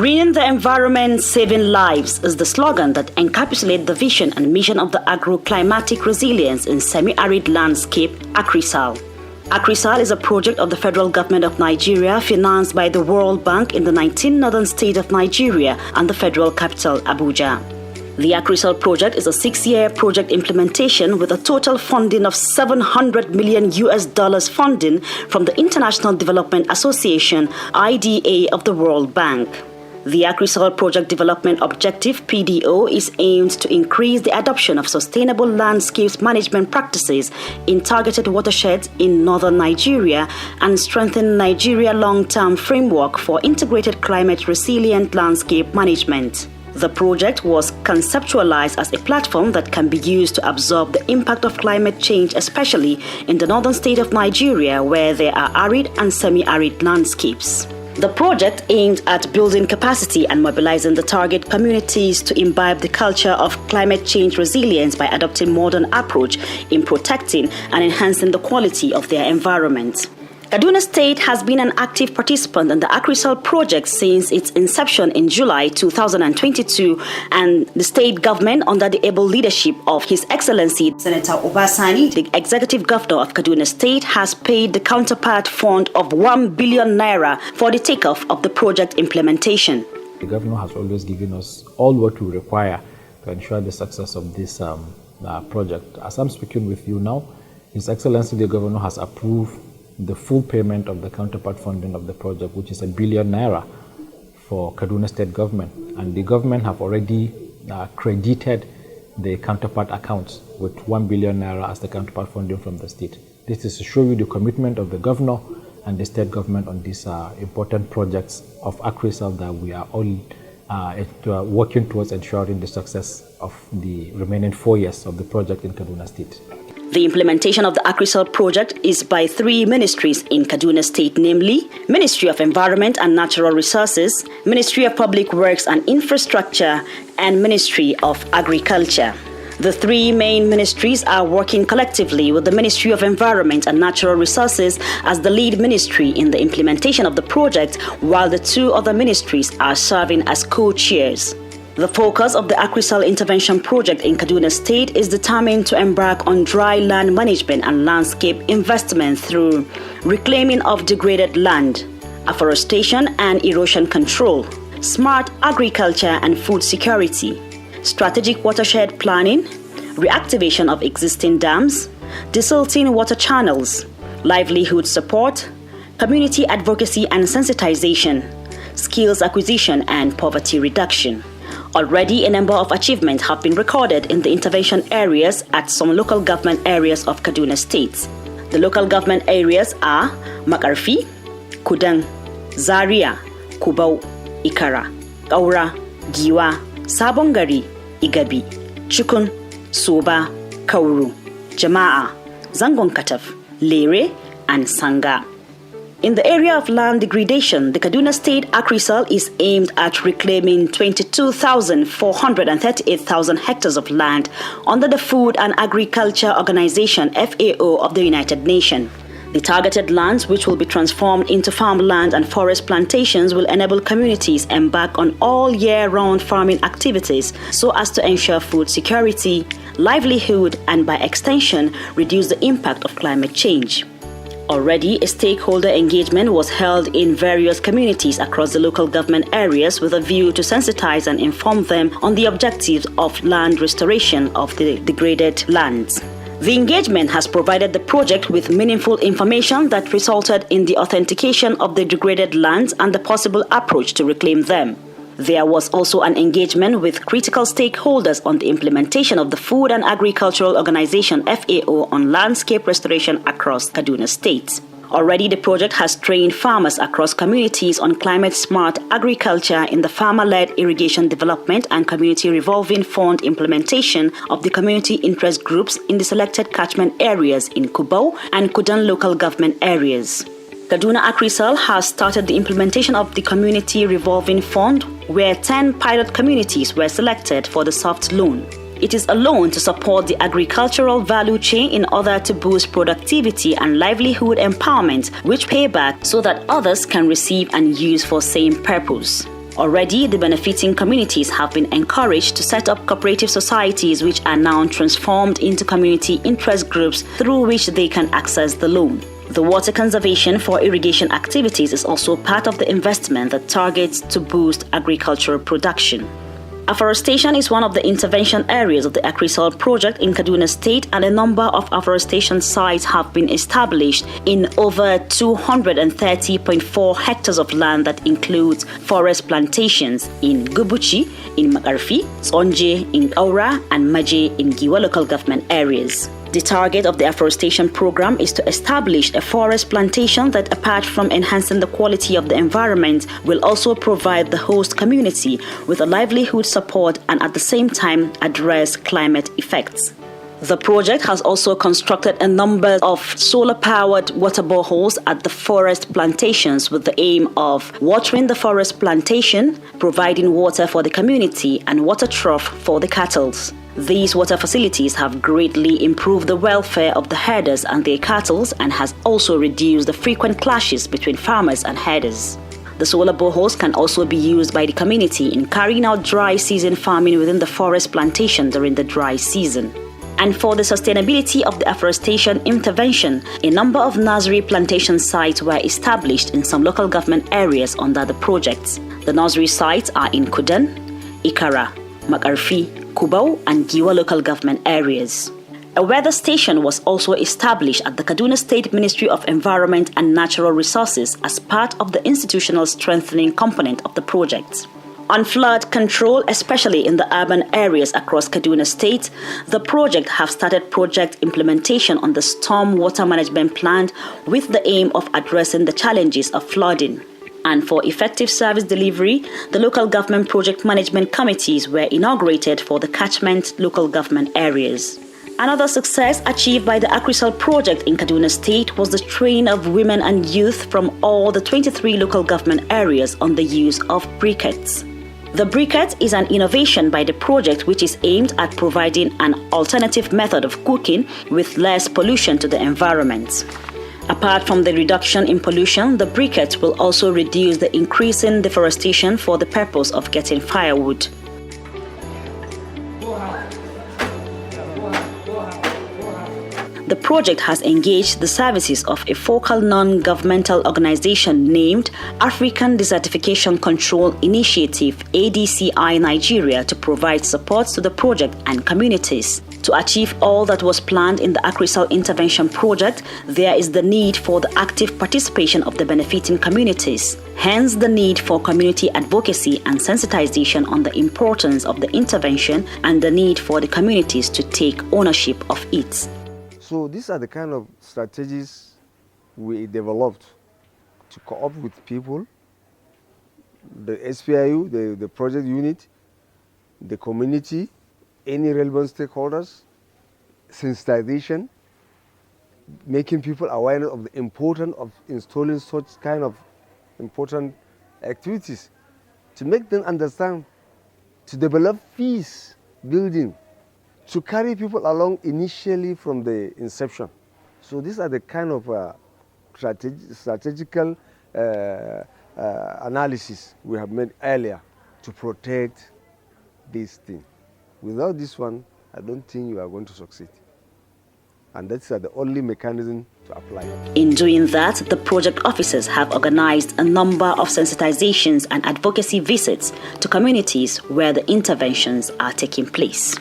Greening the environment, saving lives is the slogan that encapsulates the vision and mission of the Agro-Climatic Resilience in Semi-Arid Landscape, AgriSAL. AgriSAL is a project of the federal government of Nigeria financed by the World Bank in the 19 northern states of Nigeria and the federal capital, Abuja. The AgriSAL project is a 6-year project implementation with a total funding of $700 million funding from the International Development Association, IDA, of the World Bank. The AgriSAL project development objective, PDO, is aimed to increase the adoption of sustainable landscapes management practices in targeted watersheds in northern Nigeria and strengthen Nigeria's long-term framework for integrated climate-resilient landscape management. The project was conceptualized as a platform that can be used to absorb the impact of climate change, especially in the northern state of Nigeria, where there are arid and semi-arid landscapes. The project aimed at building capacity and mobilizing the target communities to imbibe the culture of climate change resilience by adopting modern approach in protecting and enhancing the quality of their environment. Kaduna State has been an active participant in the AgriSAL project since its inception in July 2022, and the state government, under the able leadership of His Excellency Senator Obasani, the Executive Governor of Kaduna State, has paid the counterpart fund of 1 billion naira for the takeoff of the project implementation. The Governor has always given us all what we require to ensure the success of this project. As I'm speaking with you now, His Excellency the Governor has approved the full payment of the counterpart funding of the project, which is 1 billion naira for Kaduna State government. And the government have already credited the counterpart accounts with 1 billion naira as the counterpart funding from the state. This is to show you the commitment of the governor and the state government on these important projects of AgriSAL that we are all working towards ensuring the success of the remaining 4 years of the project in Kaduna State. The implementation of the AgriSAL project is by 3 ministries in Kaduna State, namely Ministry of Environment and Natural Resources, Ministry of Public Works and Infrastructure, and Ministry of Agriculture. The 3 main ministries are working collectively with the Ministry of Environment and Natural Resources as the lead ministry in the implementation of the project, while the 2 other ministries are serving as co-chairs. The focus of the AgriSAL intervention project in Kaduna State is determined to embark on dry land management and landscape investment through reclaiming of degraded land, afforestation and erosion control, smart agriculture and food security, strategic watershed planning, reactivation of existing dams, desilting water channels, livelihood support, community advocacy and sensitization, skills acquisition and poverty reduction. Already, a number of achievements have been recorded in the intervention areas at some local government areas of Kaduna State. The local government areas are Makarfi, Kudan, Zaria, Kubau, Ikara, Kaura, Giwa, Sabongari, Igabi, Chukun, Soba, Kauru, Jama'a, Zangon Kataf, Lere, and Sanga. In the area of land degradation, the Kaduna State AgriSAL is aimed at reclaiming 22,438,000 hectares of land under the Food and Agriculture Organization FAO of the United Nations. The targeted lands, which will be transformed into farmland and forest plantations, will enable communities embark on all year-round farming activities so as to ensure food security, livelihood, and by extension, reduce the impact of climate change. Already, a stakeholder engagement was held in various communities across the local government areas with a view to sensitize and inform them on the objectives of land restoration of the degraded lands. The engagement has provided the project with meaningful information that resulted in the authentication of the degraded lands and the possible approach to reclaim them. There was also an engagement with critical stakeholders on the implementation of the Food and Agricultural Organization FAO on landscape restoration across Kaduna State. Already, the project has trained farmers across communities on climate-smart agriculture in the farmer-led irrigation development and community revolving fund implementation of the community interest groups in the selected catchment areas in Kubau and Kudan local government areas. Kaduna AgriSAL has started the implementation of the Community Revolving Fund, where 10 pilot communities were selected for the soft loan. It is a loan to support the agricultural value chain in order to boost productivity and livelihood empowerment, which pay back so that others can receive and use for same purpose. Already, the benefiting communities have been encouraged to set up cooperative societies which are now transformed into community interest groups through which they can access the loan. The water conservation for irrigation activities is also part of the investment that targets to boost agricultural production. Afforestation is one of the intervention areas of the AgriSol project in Kaduna State, and a number of afforestation sites have been established in over 230.4 hectares of land that includes forest plantations in Gubuchi, in Makarfi, Sonje, in Aura, and Maje in Giwa local government areas. The target of the afforestation program is to establish a forest plantation that, apart from enhancing the quality of the environment, will also provide the host community with a livelihood support and at the same time address climate effects. The project has also constructed a number of solar-powered water boreholes at the forest plantations with the aim of watering the forest plantation, providing water for the community, and water trough for the cattle. These water facilities have greatly improved the welfare of the herders and their cattle and has also reduced the frequent clashes between farmers and herders. The solar boreholes can also be used by the community in carrying out dry season farming within the forest plantation during the dry season. And for the sustainability of the afforestation intervention, a number of nursery plantation sites were established in some local government areas under the project. The nursery sites are in Kudan, Ikara, Makarfi, Kubau, and Giwa local government areas. A weather station was also established at the Kaduna State Ministry of Environment and Natural Resources as part of the institutional strengthening component of the project. On flood control, especially in the urban areas across Kaduna State, the project have started project implementation on the storm water management plan with the aim of addressing the challenges of flooding. And for effective service delivery, the local government project management committees were inaugurated for the catchment local government areas. Another success achieved by the AgriSol project in Kaduna State was the training of women and youth from all the 23 local government areas on the use of briquettes. The briquette is an innovation by the project which is aimed at providing an alternative method of cooking with less pollution to the environment. Apart from the reduction in pollution, the briquette will also reduce the increasing deforestation for the purpose of getting firewood. The project has engaged the services of a focal non-governmental organization named African Desertification Control Initiative ADCI Nigeria to provide support to the project and communities. To achieve all that was planned in the AgriSol intervention project, there is the need for the active participation of the benefiting communities. Hence the need for community advocacy and sensitization on the importance of the intervention and the need for the communities to take ownership of it. So these are the kind of strategies we developed to co-op with people, the SPIU, the project unit, the community, any relevant stakeholders, sensitization, making people aware of the importance of installing such kind of important activities, to make them understand, to develop peace building, to carry people along initially from the inception. So these are the kind of strategical analysis we have made earlier to protect this thing. Without this one, I don't think you are going to succeed. And that's the only mechanism to apply. In doing that, the project officers have organized a number of sensitizations and advocacy visits to communities where the interventions are taking place.